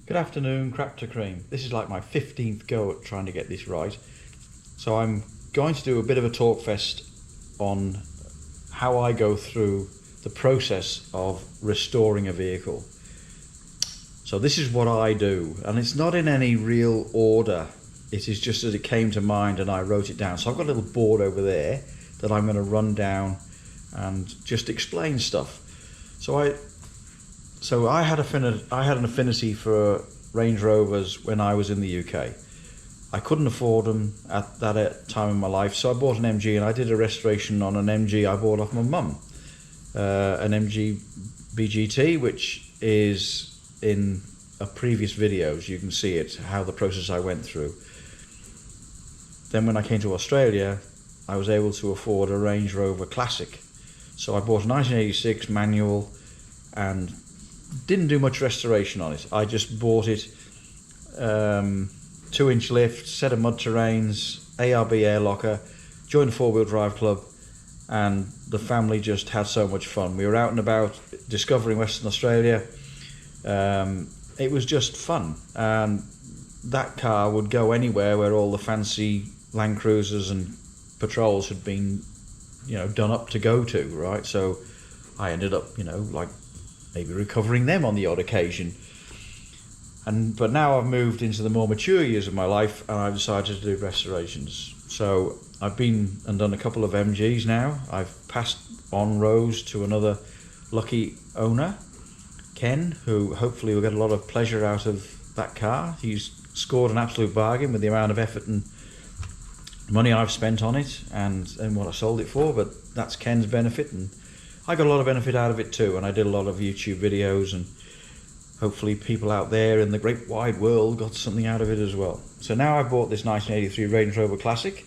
Good afternoon, crap to cream. This is like my 15th go at trying to get this right. So I'm going to do a bit of a talk fest on how I go through the process of restoring a vehicle. So this is what I do, and it's not in any real order. It is just as it came to mind and I wrote it down. So I've got a little board over there that I'm going to run down and just explain stuff. So I had an affinity for Range Rovers when I was in the UK. I couldn't afford them at that time in my life, so I bought an MG, and I did a restoration on an MG I bought off my mum. An MG BGT, which is in a previous videos. You can see it, how the process I went through. Then when I came to Australia, I was able to afford a Range Rover Classic. So I bought a 1986 manual and didn't do much restoration on it. I just bought it, 2-inch lift, set of mud terrains, ARB air locker, joined the 4-wheel drive club, and the family just had so much fun. We were out and about discovering Western Australia. It was just fun, and that car would go anywhere where all the fancy Land Cruisers and Patrols had been, done up to go to, right? So I ended up, like maybe recovering them on the odd occasion. But now I've moved into the more mature years of my life, and I've decided to do restorations. So I've been and done a couple of MGs now. I've passed on Rose to another lucky owner, Ken, who hopefully will get a lot of pleasure out of that car. He's scored an absolute bargain with the amount of effort and money I've spent on it and what I sold it for, but that's Ken's benefit, and I got a lot of benefit out of it too. And I did a lot of YouTube videos, and hopefully people out there in the great wide world got something out of it as well. So now I bought this 1983 Range Rover Classic.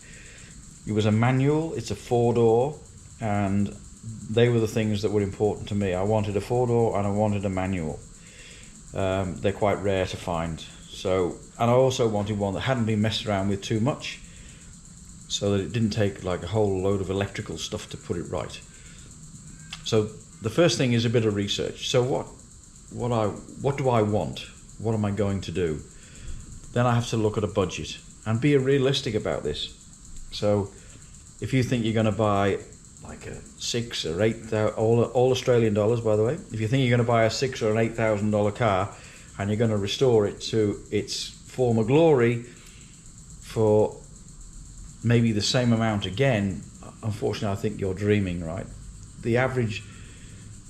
It was a manual, it's a 4-door, and they were the things that were important to me. I wanted a 4-door and I wanted a manual. They're quite rare to find. So, and I also wanted one that hadn't been messed around with too much, so that it didn't take like a whole load of electrical stuff to put it right. So the first thing is a bit of research. So what do I want? What am I going to do? Then I have to look at a budget and be realistic about this. So if you think you're going to buy like a $6,000 or $8,000, all Australian dollars, by the way, if you think you're going to buy a $6,000 or an $8,000 car and you're going to restore it to its former glory for maybe the same amount again, unfortunately I think you're dreaming, right? The average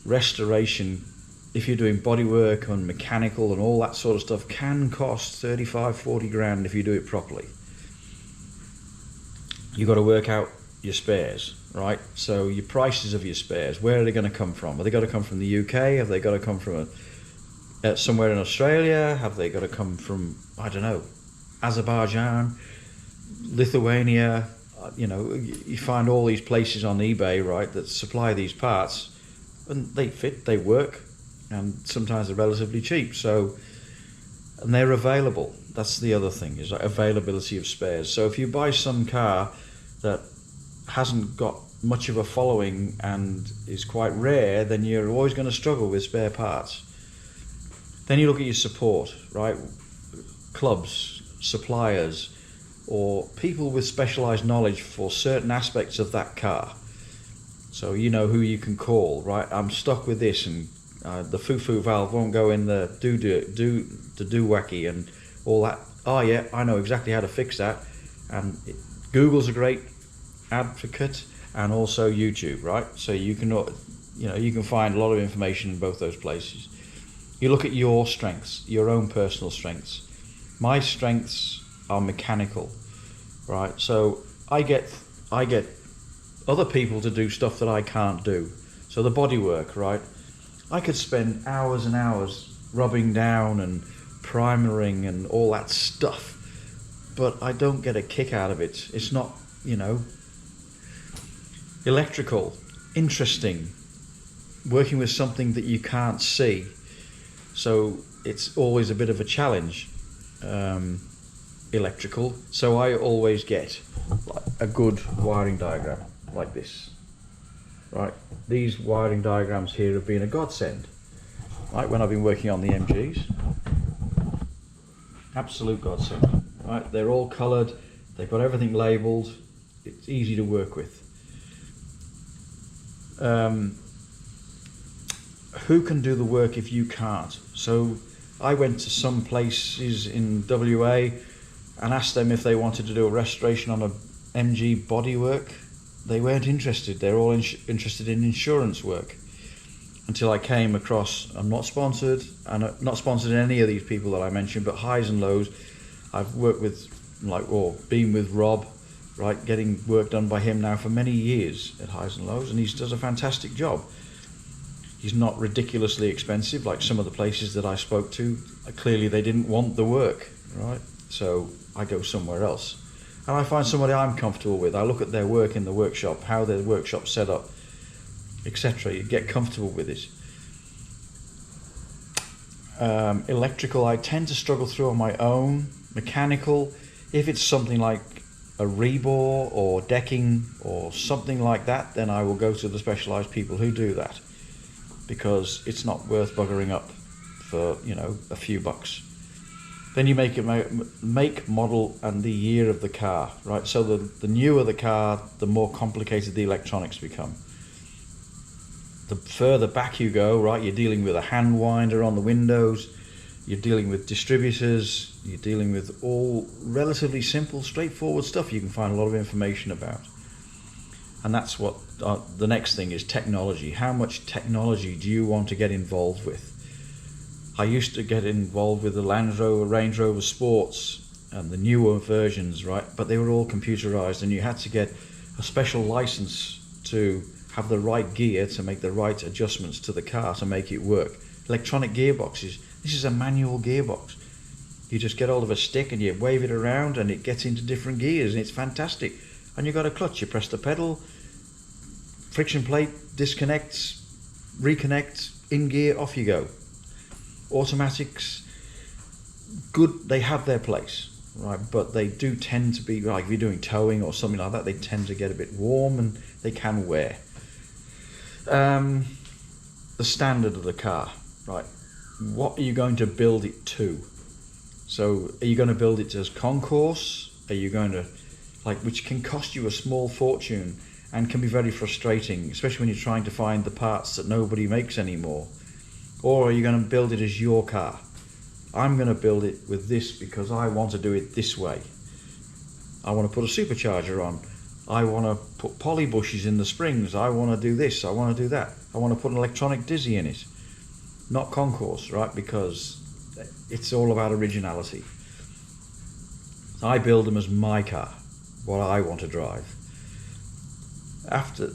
restoration, if you're doing bodywork and mechanical and all that sort of stuff, can cost 35-40 grand if you do it properly. You've got to work out your spares, right? So your prices of your spares, where are they going to come from? Are they got to come from the UK? Have they got to come from somewhere in Australia? Have they got to come from, I don't know, Azerbaijan, Lithuania? You find all these places on eBay, right, that supply these parts, and they fit, they work, and sometimes they're relatively cheap. So, and they're available. That's the other thing, is like availability of spares. So if you buy some car that hasn't got much of a following and is quite rare, then you're always going to struggle with spare parts. Then you look at your support, right? Clubs, suppliers, or people with specialized knowledge for certain aspects of that car. So you know who you can call, right? I'm stuck with this, and the foo-foo valve won't go in the do-wacky and all that. Oh yeah, I know exactly how to fix that. And Google's a great advocate, and also YouTube, right? So you can, you can find a lot of information in both those places. You look at your strengths, your own personal strengths. My strengths are mechanical, right? So I get other people to do stuff that I can't do. So the bodywork, right? I could spend hours and hours rubbing down and primering and all that stuff, but I don't get a kick out of it. It's not, electrical, interesting, working with something that you can't see. So it's always a bit of a challenge. Electrical, so I always get a good wiring diagram like this, right? These wiring diagrams here have been a godsend, right, when I've been working on the MGs. Absolute godsend. Right, they're all coloured, they've got everything labelled, it's easy to work with. Who can do the work if you can't? So I went to some places in WA and asked them if they wanted to do a restoration on a MG bodywork. They weren't interested. They're all interested in insurance work. Until I came across, I'm not sponsored, and not sponsored in any of these people that I mentioned, but highs and lows. I've worked with, or been with Rob, right, getting work done by him now for many years at highs and lows, and he does a fantastic job. He's not ridiculously expensive like some of the places that I spoke to. Clearly they didn't want the work, right? So I go somewhere else. And I find somebody I'm comfortable with. I look at their work in the workshop, how their workshop's set up, etc. You get comfortable with it. Electrical, I tend to struggle through on my own. Mechanical, if it's something like a rebore or decking or something like that, then I will go to the specialised people who do that, because it's not worth buggering up for, you know, a few bucks. Then you make model and the year of the car, right? So the newer the car, the more complicated the electronics become. The further back you go, right, you're dealing with a hand winder on the windows, you're dealing with distributors, you're dealing with all relatively simple, straightforward stuff you can find a lot of information about. And that's what the next thing is, technology. How much technology do you want to get involved with? I used to get involved with the Land Rover, Range Rover Sports and the newer versions, right? But they were all computerized, and you had to get a special license to have the right gear to make the right adjustments to the car to make it work. Electronic gearboxes, this is a manual gearbox. You just get hold of a stick and you wave it around and it gets into different gears, and it's fantastic. And you've got a clutch, you press the pedal, friction plate disconnects, reconnects, in gear, off you go. Automatics, good, they have their place, right? But they do tend to be, like if you're doing towing or something like that, they tend to get a bit warm and they can wear. The standard of the car, right? What are you going to build it to? So are you going to build it as concourse? Are you going to, which can cost you a small fortune and can be very frustrating, especially when you're trying to find the parts that nobody makes anymore? Or are you going to build it as your car? I'm going to build it with this because I want to do it this way. I want to put a supercharger on. I want to put poly bushes in the springs. I want to do this. I want to do that. I want to put an electronic dizzy in it. Not concourse, right? Because it's all about originality. I build them as my car, what I want to drive. After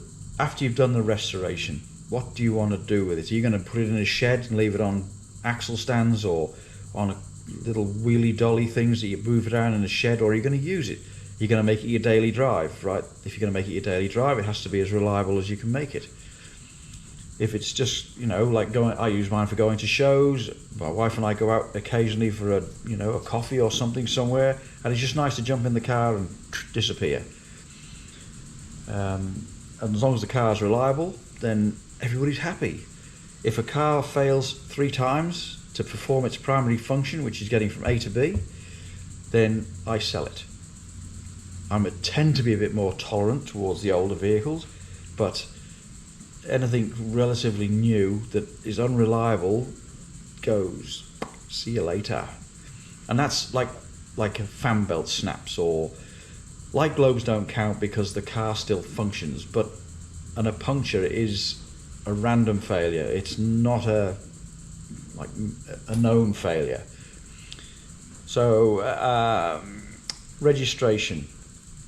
you've done the restoration, what do you want to do with it? Are you going to put it in a shed and leave it on axle stands or on a little wheelie dolly things that you move it around in a shed, or are you going to use it? You're going to make it your daily drive, right? If you're going to make it your daily drive, it has to be as reliable as you can make it. If it's just, like I use mine for going to shows. My wife and I go out occasionally for a coffee or something somewhere, and it's just nice to jump in the car and disappear. And as long as the car is reliable, then everybody's happy. If a car fails 3 times to perform its primary function, which is getting from A to B, then I sell it. I tend to be a bit more tolerant towards the older vehicles, but anything relatively new that is unreliable goes, see you later. And that's like a fan belt snaps, or light globes don't count because the car still functions, but a puncture is a random failure. It's not a known failure. So registration.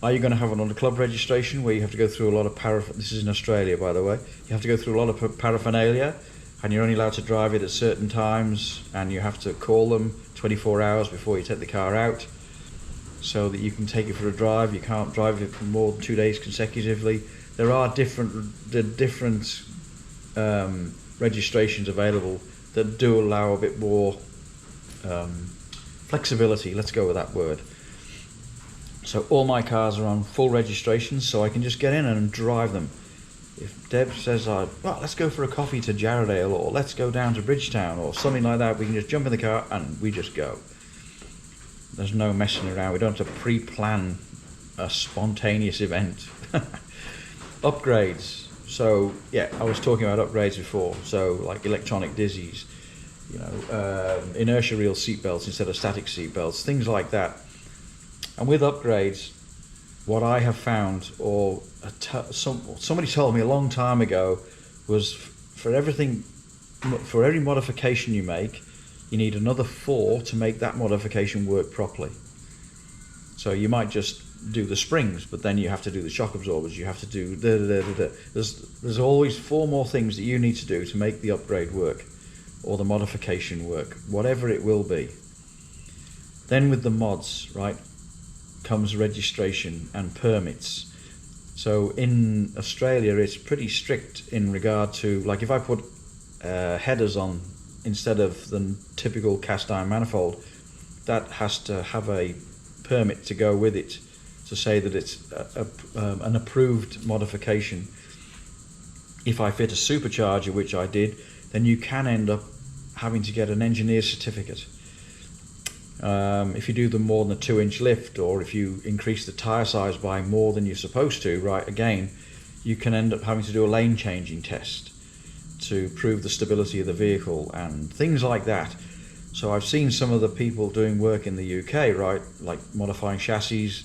Are you going to have an under club registration where you have to go through a lot of this is in Australia, by the way. You have to go through a lot of paraphernalia, and you're only allowed to drive it at certain times, and you have to call them 24 hours before you take the car out so that you can take it for a drive. You can't drive it for more than 2 days consecutively. There are different registrations available that do allow a bit more flexibility. Let's go with that word. So all my cars are on full registrations, so I can just get in and drive them. If Deb says, let's go for a coffee to Jarrahdale, or let's go down to Bridgetown, or something like that, we can just jump in the car and we just go. There's no messing around. We don't have to pre-plan a spontaneous event. Upgrades. So yeah, I was talking about upgrades before. So like electronic dizzies, inertia reel seatbelts instead of static seatbelts, things like that. And with upgrades, what I have found, or somebody told me a long time ago, was for every modification you make, you need another 4 to make that modification work properly. So you might just do the springs, but then you have to do the shock absorbers, you have to do There's always 4 more things that you need to do to make the upgrade work, or the modification work, whatever it will be. Then with the mods, right, comes registration and permits. So in Australia it's pretty strict in regard to, like, if I put headers on instead of the typical cast iron manifold, that has to have a permit to go with it to say that it's an approved modification. If I fit a supercharger, which I did, then you can end up having to get an engineer certificate. If you do them more than a 2-inch lift, or if you increase the tyre size by more than you're supposed to, right, again, you can end up having to do a lane changing test to prove the stability of the vehicle and things like that. So I've seen some of the people doing work in the UK, right, like modifying chassis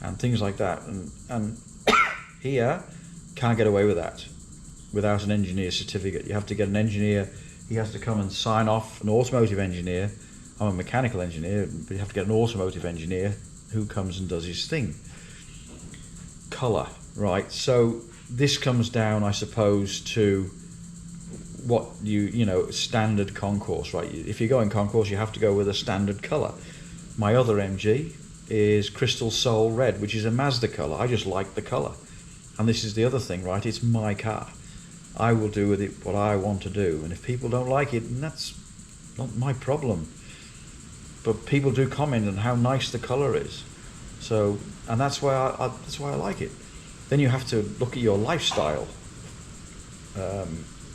and things like that, and here can't get away with that without an engineer certificate. You have to get an engineer, he has to come and sign off, an automotive engineer. I'm a mechanical engineer, but you have to get an automotive engineer who comes and does his thing. Colour, right, so this comes down, I suppose, to what standard concourse, right? If you go in concourse, you have to go with a standard colour. My other MG is Crystal Soul Red, which is a Mazda colour. I just like the colour. And this is the other thing, right? It's my car. I will do with it what I want to do. And if people don't like it, that's not my problem. But people do comment on how nice the colour is. So, and that's why I like it. Then you have to look at your lifestyle.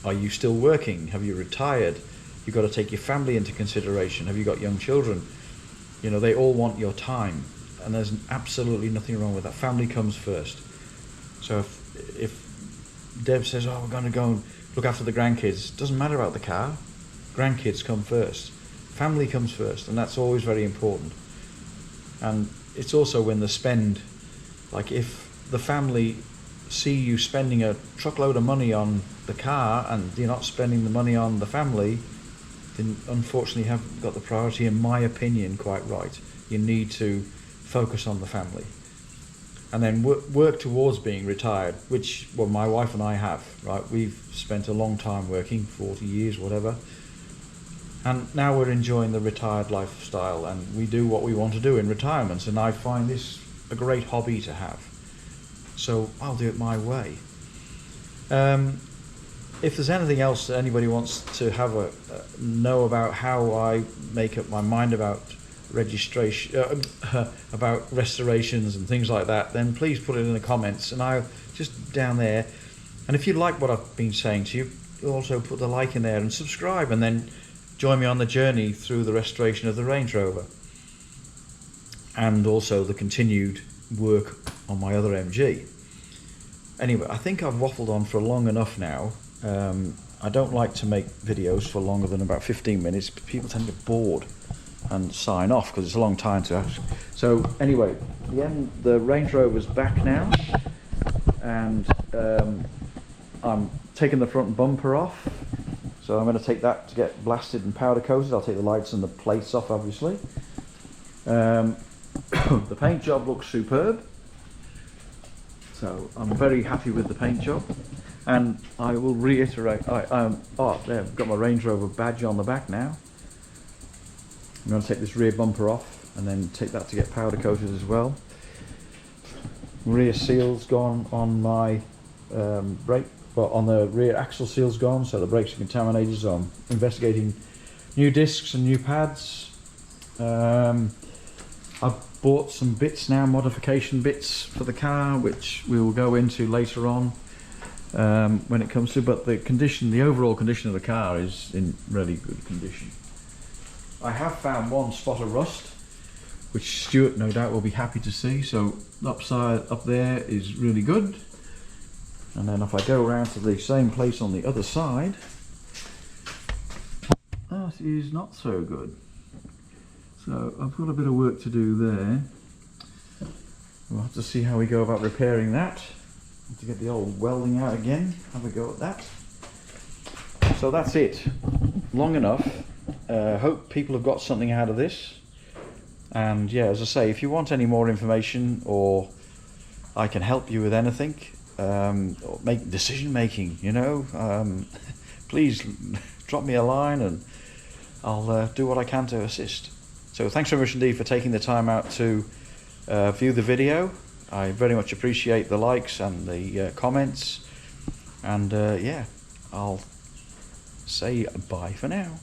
Are you still working? Have you retired? You've got to take your family into consideration. Have you got young children? They all want your time, and there's absolutely nothing wrong with that. Family comes first. So if Deb says, "Oh, we're going to go and look after the grandkids," doesn't matter about the car. Grandkids come first. Family comes first, and that's always very important. And it's also when the spend, like if the family see you spending a truckload of money on the car and you're not spending the money on the family, then unfortunately you haven't got the priority, in my opinion, quite right. You need to focus on the family. And then work towards being retired, which, well, my wife and I have, right? We've spent a long time working, 40 years, whatever. And now we're enjoying the retired lifestyle, and we do what we want to do in retirement. And I find this a great hobby to have. So I'll do it my way. If there's anything else that anybody wants to have know about how I make up my mind about registration, about restorations and things like that, then please put it in the comments, and I'll just down there. And if you like what I've been saying to you, also put the like in there and subscribe, and then join me on the journey through the restoration of the Range Rover, and also the continued work on my other MG. Anyway, I think I've waffled on for long enough now. I don't like to make videos for longer than about 15 minutes. People tend to get bored and sign off because it's a long time to ask. So anyway, the Range Rover's back now, and I'm taking the front bumper off. So I'm going to take that to get blasted and powder coated. I'll take the lights and the plates off, obviously. The paint job looks superb. So I'm very happy with the paint job. And I will reiterate, there, I've got my Range Rover badge on the back now. I'm going to take this rear bumper off and then take that to get powder coated as well. Rear seals gone on my brake. Well, on the rear axle seal's gone, so the brakes are contaminated, so I'm investigating new discs and new pads. I've bought some bits now, modification bits for the car, which we will go into later on when it comes to, but the overall condition of the car is in really good condition. I have found one spot of rust, which Stuart no doubt will be happy to see. So the upside up there is really good, and then if I go around to the same place on the other side, that is not so good. So I've got a bit of work to do there. We'll have to see how we go about repairing that. To get the old welding out again, have a go at that. So that's it, long enough. Hope people have got something out of this. And yeah, as I say, if you want any more information, or I can help you with anything, or make decision making, you know, please drop me a line and I'll do what I can to assist. So thanks very much indeed for taking the time out to view the video. I very much appreciate the likes and the comments, and yeah, I'll say bye for now.